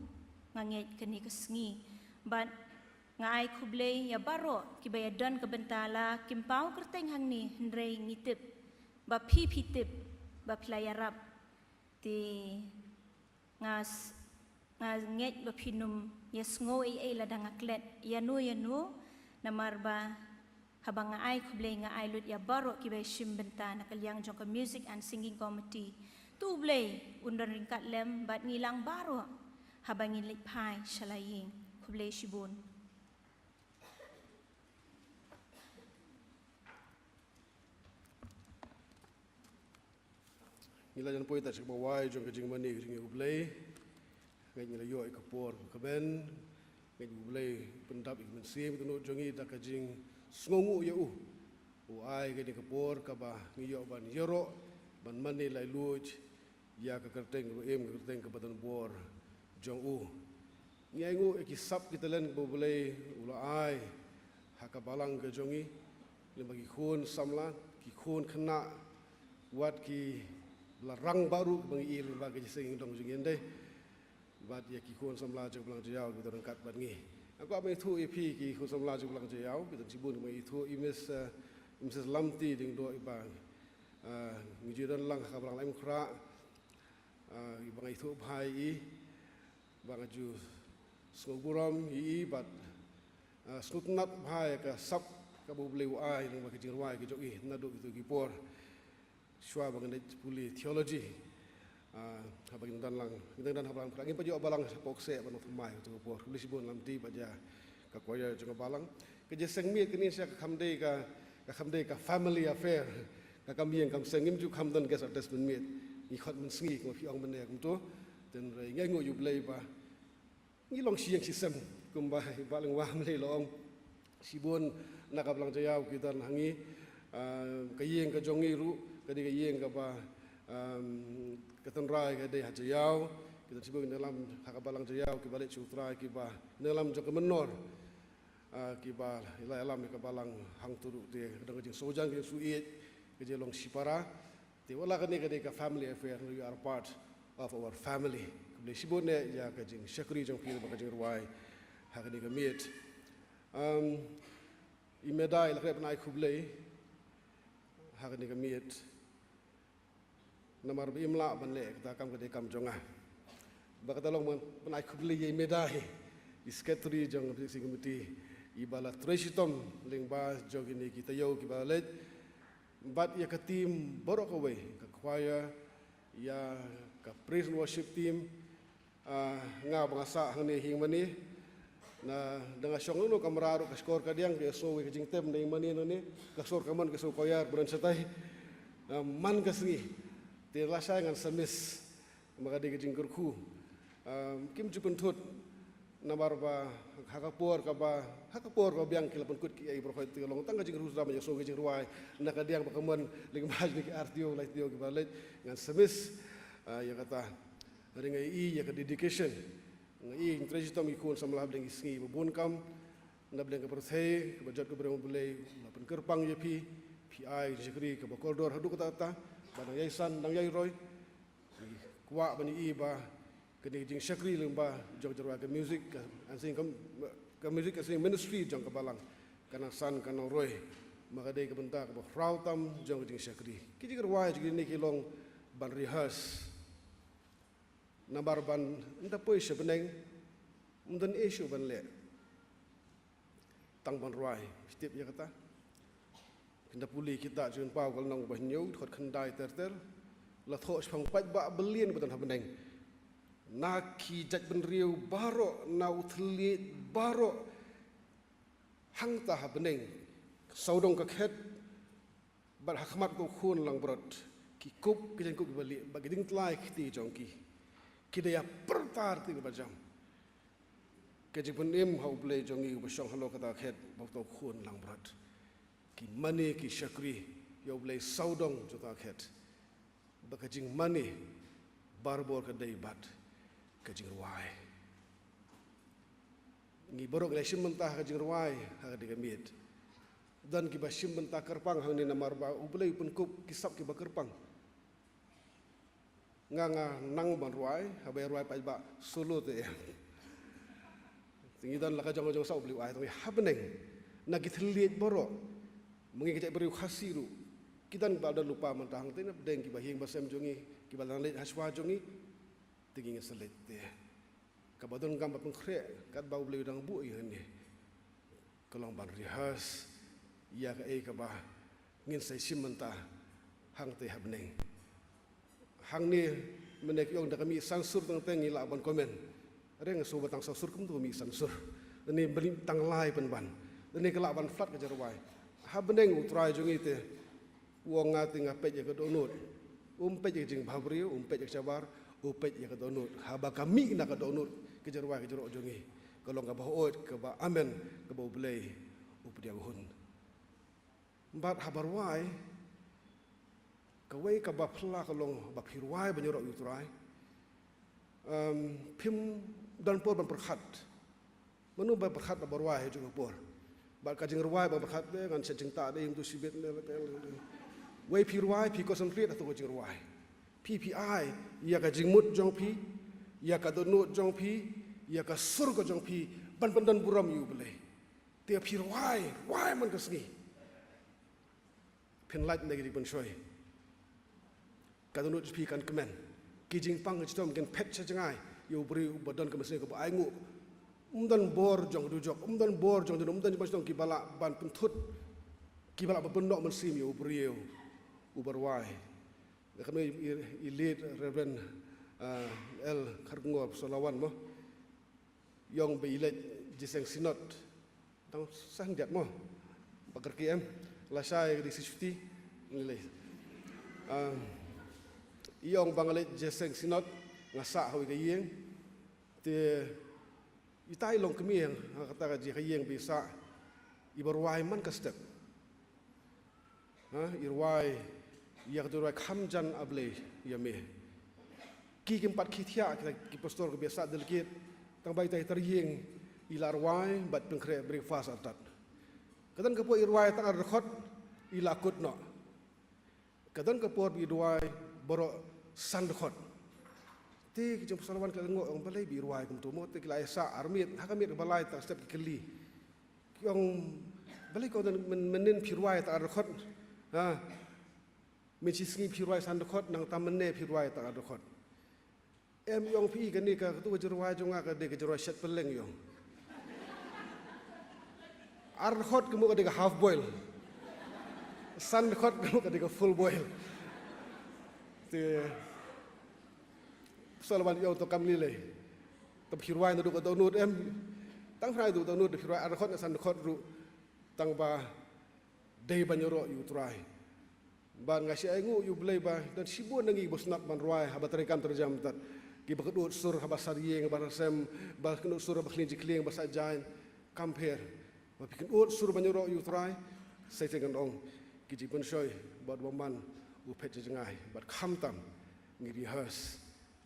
nganget kani kasngi but ngai kublay ya baro kibayadan ka bentala kimpau kerteng hangni hendrei ngitip ba pitip ba playarap ti ngas nget ba pinum yasngo ai ladang aklet yanu namarba habang ngai kublay ngai lut ya baro kibay shim bentana kalyang jong ka music and singing committee tu blay undan ringkat lem bat ngilang baro habang ngilik pai shalaying kublay shibun Nila jan poita sik bawai jong ka jing mani ring kublai ngai nila yo I kapor ka ben ngai kublai pendap I mensim tu no jongi da ka jing sngongu ya u ai ka ni kapor ka ba ngiyo ban yoro ban mani lai luj ya ka kerteng ka kerteng ka batan bor jong ngai ngu ki sap kita len bo boleh ula ai haka balang ka jongi le bagi khun samla ki khun khna wat ki larang baru bagi il bagi sing dong jing ende bat ya ki khun samla jong belang jauh kita rengkat bat ngi aku apa itu EP ki khun samla jong belang jauh kita sibun mai itu Mrs. Lamti ding do ibang ngijiran lang ka belang laim khra ibang itu bhai bang ju snoguram I bat snutnat bhai ka sap ka boleh ai nang bagi jirwai ki jogi nadu itu ki por shwa bang puli theology habang dan lang dan habang khra ngin pajo balang pokse ban thumai tu por lisbon lamti baja ka koya jong balang ke jeseng mi kini sia ka khamde ka family affair ka kami yang kam sengim ju khamdan gas attachment mit I khot men sngi ko fi ong men kum to ten rei ngai ngo yu blai ba ngi long siang sistem kum ba balang wa mle long sibun nakablang jayau kita hangi kayeng ka jongi ru kadi kayeng ka ba katanrai ka dei hajayau kita sibun dalam hakabalang jayau ki balik sutrai ki ba dalam jok menor ki ba ila alam ka balang hang turu te dang jing sojang ki suit ke jelong sipara te wala kani ka family affair you are part of our family kublai sibone ya ka jing syakri jong pi ba ka jing ruai ha ka ni ka miet I medai la krep nai kublai ha ka ni ka miet namar bi imla ban le ta kam ka de kam jonga ba ka talong ban ai kublai ye medai isketri jong sing committee ibala tresitom lingba jogini kita yo ki balet bat ya ka team borok away ka choir ya ka praise and worship team nga bangasa hang ni hing mani na dengan syong nu kamera ka skor ka diang dia so we ka jing tem ning mani no ni ka skor ka man ka so choir buran satai man ka singi te la sai ngan samis maka de ka jing kurku kim jupun thut namar ba hakapor ka biang kila kut ki ai berkhoi ti long tang ka jing rusda ma so jing ruai na ka diang pakaman ling mas ni artio lai tio ki balet ngan semis ya kata ringai I ya ka dedication ngai trejitom I kun samlah ding sngi bubun kam na bleng ka perthei ka bajat ka breng bulai na pen kerpang ye pi ai jikri ka bakoldor hadu ka ta badang yaisan dang yai roy kwa bani I ba kini jing syakri lemba jong jarwa ke music ansing ke music asing ministry jong ke balang kana san kana roy maka dei ke benta ke frau tam jong jing syakri ki jing ruai jing ni kilong ban rehearse nabar ban nda poi sebeneng undan issue ban le tang ban ruai step ya kata kinda puli kita jun pau kal nong ban nyau khot khandai ter la tho spang pat ba belien betan habneng Naki jat benriu baro na uthlit baro hang ta habneng saudong ka khet bar hakmat ko khun lang brot ki kup ki jen kup bali bagiding tlai khti jongki ki de ya pertar ti ba jam ke jipun im hau ble jongi ba shong halo kata khet bok to khun lang brot ki mani ki shakri yo ble saudong jota khet bakajing mani barbor ka dei bat kajing ruai ngi borok le sim mentah kajing ruai ha de gamit dan ki basim mentah kerpang hang ni namar ba ublei pun kup kisap ki bakerpang nga nang ban ruai ha ba ruai pa ba solo te tingi dan la ka jong sa ubli ai to ha beneng na ki thliet borok mengi ki beriu khasiru kidan ba da lupa mentah hang te na deng ki ba hing ba sem jongi ki ba lan le haswa jongi tinggi selit deh. Kabadon gambar pengkre, kat bau beli udang bu ini. Kalau ban rehearse, ia ke kabah ngin saya simenta hang teh habneng. Hang ni menek yong dah kami sansur tang tengi la ban komen. Reng so batang sansur kum tu kami sansur. Ini beli tang lai ban. Ini kelak ban flat ke jarwai. Habneng utrai jongi teh. Wong ngati ngapet ya ke donut. Umpet ya jing bhabri, umpet ya cabar. Upet ya kadonut haba kami na kadonut kejarwa kejarok jongi kalau ngabah oit ke ba amen ke ba ublei updia hun bat habarwai kawai ka ba phla kalong ba phirwai banyorok utrai phim dan por ban perkhat manu ba perkhat ba barwai jo por ba ka jing ruai ba perkhat be ngan sejeng ta de tu sibet le wai phirwai phi concentrate atau jing ruai PPI ia ka jingmut jong pi ia ka donut jong pi ia ka surga jong pi ban bandan buram yu belai dia pi wai man kasngi pin light negative ban shoi ka donut pi kan kemen ki jing pang chitom gen pet cha jangai yu bri badan ka mesne ka ba ai ngu umdan bor jong dujok umdan bor jong dun umdan jong ki bala ban pentut ki bala ba bendok men sim yu bri yu ubarwai kami lead Reverend L Kharngop Solawan mo yong be elect jiseng sinot tang sang jat mo bakar KM la sai di 60 nilai yong bangalet jiseng sinot ngasa hawi ka yeng te itai long kami yang kata ka ji ka yeng bisa ibarwai man ka step irwai ia kedua kamjan able ia me ki keempat kitia kita ki pastor kebiasa delegate tang bai tai teriyeng ilarwai bat pengkre breakfast atat kadan kepo irwai tang rekhot ilakut no kadan kepo irwai boro san rekhot Ti kijung Salawan ka ngok ang balay biruay kum tumo ti kilay sa armit hakamit balay ta step kili. Yung balay ko menin piruay ta arkot. Min singi piruay san arkot nang tamene piruay ta arkot. Yung pi kan ni ka tu jeruai jonga ka de jeruai shat peleng yung. Arkot kemu ka de half boil. San arkot kemu ka de full boil. Ti Salawan yo to kam lile. Tam piruai na du ka donut tang frai du donut piruai arkot na san arkot ru tang ba dei banyoro yu try. Ban ngasi aingu yu blai ba dan sibun nangi bosnak ban ruai habatari kam terjam tat. Ki bakut sur habasar yeng barasem ba kenu sur ba klinji kling ba sajain compare. Ba pikin ut sur banyoro yu try sai tengan ong ki jipun shoy ba man u pet jengai ba kham tam ngi rehearse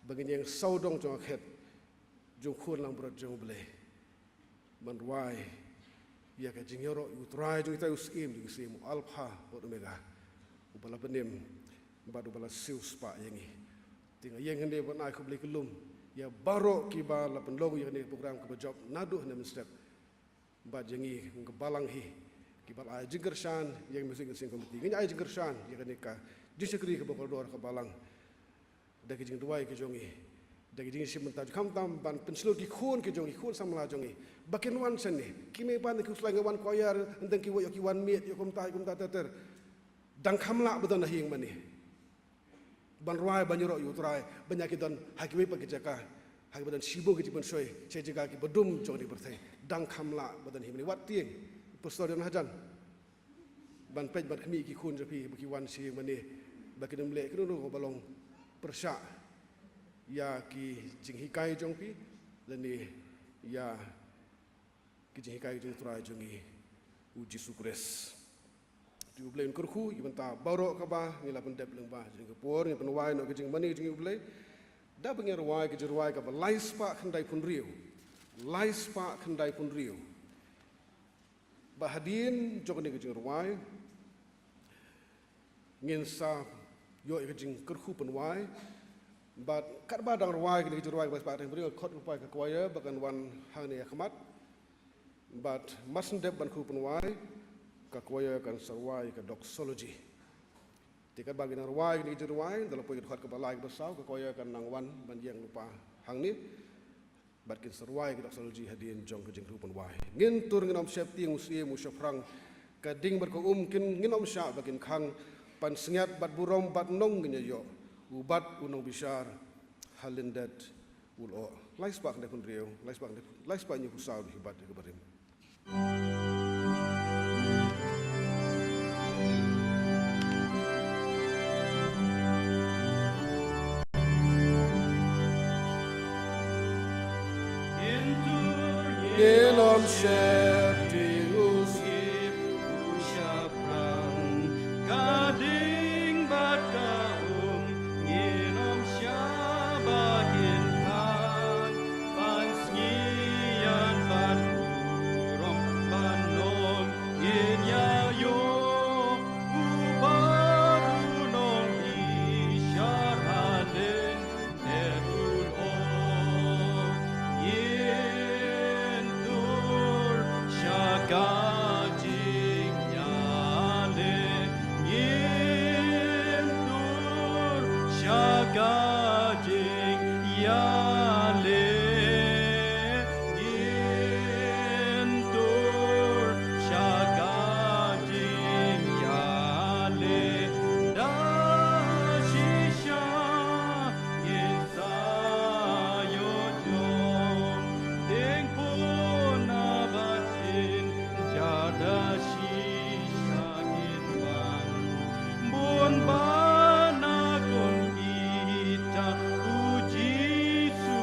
bagin yang saudong jong khet jong khun lang brot jong blai. Man ruai ya ka jingyoro yu try jong ita uskim jong sim alpha ot omega. Ubala benim badu bala siu spa yengi tinga yeng hende ban ai khubli kelum ya baro ki ba la penlogu yang ni program ke job nadu hne step ba jengi ngebalang hi ki ba ai jingershan yang musik sing komiti ngi ai jingershan ya kan ka disekri ke bokol dor ke balang da ki jing duai ke jongi da ki jing sim ta kham tam ban penslo ki khun ke jongi khun samla jongi bakin wan sen ni ki me ban ki uslai ngawan koyar ndeng ki wo ki wan miet yo kum ta ter dang kamla beton hing mani ban ruai banyoro yu trai banyak don hakimi pa kijaka hak beton sibo ki pun soy che jaga ki bedum jodi berthai dang kamla beton himni wat tieng postorian hajan ban pej ban khmi ki khun japi ki wan si mani bakin mle ki no balong persya ya ki jinghikai jongpi lani ya ki jinghikai jong trai jongi uji sukres tu blai kurku ibenta baro ka ba ngila pendep leng ba jing kepor ngi penwai no kijing mani jing blai da bengir wai ki jirwai ka ba laispa khandai pun riu laispa khandai pun riu ba hadin jogni kijing ruai ngin sa yo kijing kurku penwai but kat ba dang ruai ki jirwai ba pa riu khot upai ka kwaya bakan wan hang ne khmat but masndep ban ku penwai kakwaya kan sarwai ka doxology tikat bagi nang ruai ni jirwai dalam poin khat ka balai besau kakwaya kan nang wan ban yang lupa hang ni bat kin sarwai ka doxology hadin jong ka jing rupan wai ngin tur nginom sep ting usie mu syafrang ka ding ber ko kin nginom sya bakin khang pan sengat bat burom bat nong nya yo ubat unong bisar halindat ulo laispak ne kun riu laispak ni kusau di bat ke barim Nginom sep ting usie mu syafrang kading bat kaum nginom sya bakin khang pan sngian ban burong ban non in ya yo ubaru non isyaraden terul o yin tur syakajing nyale yin tur syakajing yale yin tur syakajing yale da shisha yin sayo jom ding pun abatin jada shisha yin ban bun bana kon kita uji su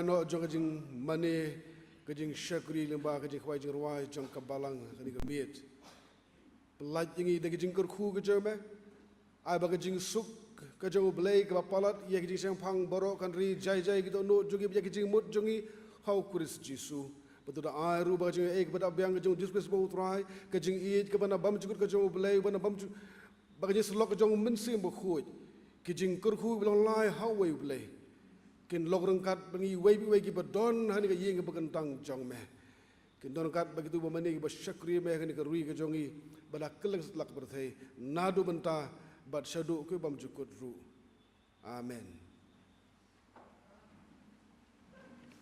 why not jong money kajing syakri lemba kajing khwai jing ruai jong kabalang kani kamiet pelat jingi de kajing kurku kajome ai ba kajing suk kajong blai ka palat ye kajing sang phang borok kan ri jai jai gitu no jogi ye kajing mut jongi how kuris jisu betul da ai ru ba kajing ek bada byang kajing diskus bo utrai kajing eat ka bana bam jukut kajong blai bana bam ba kajing slok kajong mensim bo khoj kajing kurku bilong lai how way blai kin log rengkat bengi wei ki badon hani ka yeng bekentang jong me kin don kat begitu bamani ba syakri me hani ka rui ka jongi bada keleng lak berthai nadu benta bat syadu ku bam jukut ru amen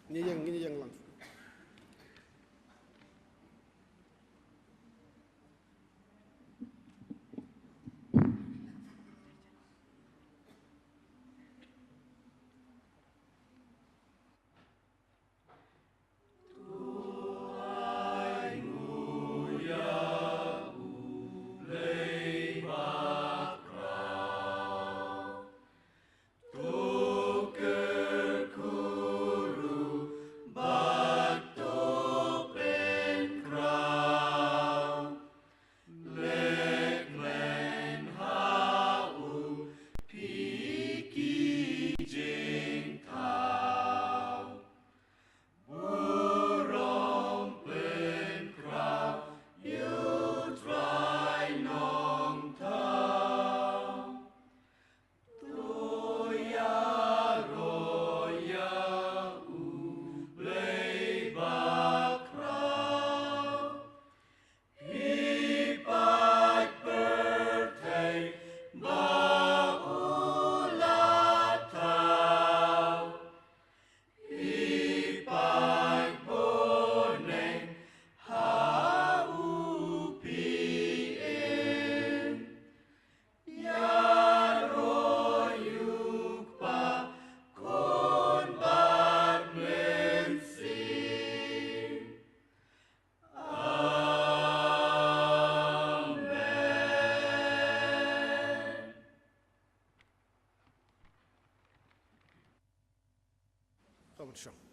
ni yang langsung Bye. shang